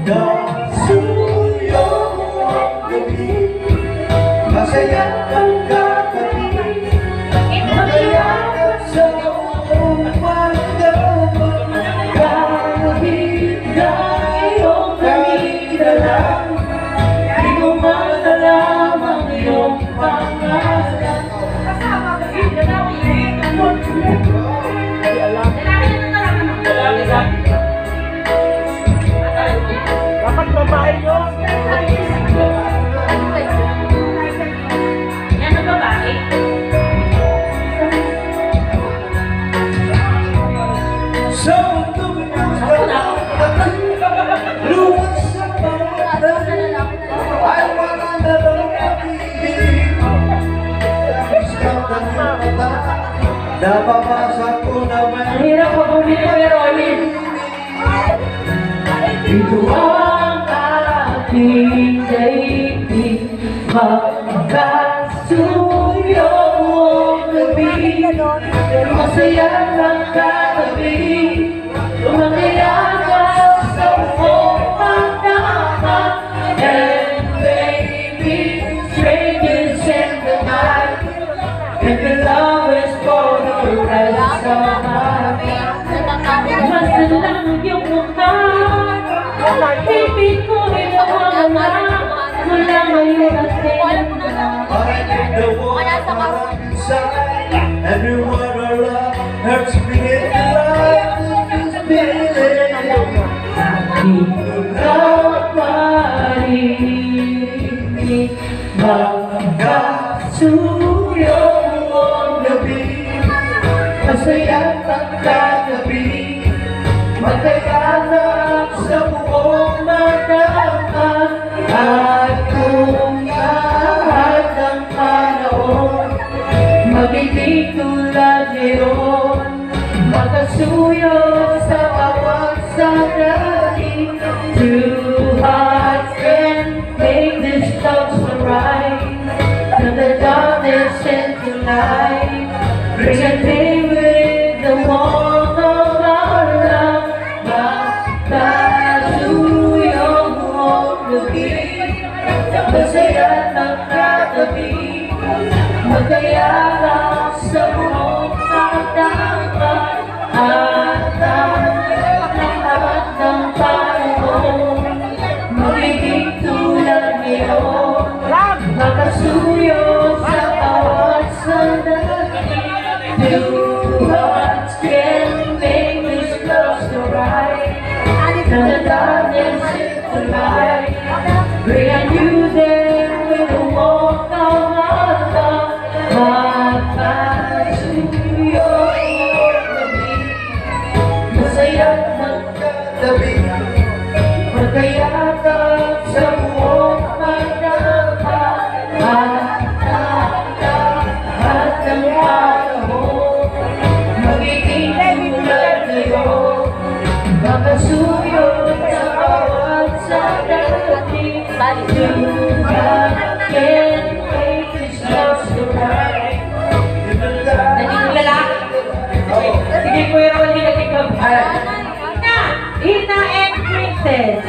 Nasuyo ang gabi, masaya ang katabi, magayakap sa umaga, kahit na iyong nanidalang, di ko man alam ang iyong pangalan. Dapat babae yun. Yan ang babae. Sa mundo luwas sa pamatan, ay wala na lang pag-ibig. Labis ka ng mata, nababasa ko naman. Ang hirap ko bumili pero ulit. Ito ang aking daigdig, magkasuyo ang gabi, masaya ng katabi, umakiyakas sa buong pagdama, and baby, strangers in the night, and the love is for the rest of my life. Basta lang yung mukha, pipit ko rin ang mga mula ngayon at kailanman. The war inside, everyone around hurts me in life. This feeling, ikaw marinig, magkasuyo ang gabi, masaya ang katabi, magkaganap sa buong magdama, at kung lahat ng panahon magiging tulad ngayon, magkasuyo sa bawat sandali. Two hearts can make this love so right, from the darkness into light, bring a day with the warmth of our love. Magkasuyo ang gabi, masaya ng katabi, magkayakap sa buong pagdama, at ang lahat ng panahon magiging tulad ngayon, magkasuyo sa bawat sandali. Two hearts can make this love so right, from the darkness into light, bring a new day with the warmth of our love. Magkasuyo ang gabi, masaya ng katabi, magkayakap sa buong magdama, at ng panahon magiging tulad ngayon, magkasuyo sa bawat sandali. You can make this love so right. Nanigulala. Sige po yung ulit. Ina and Princess.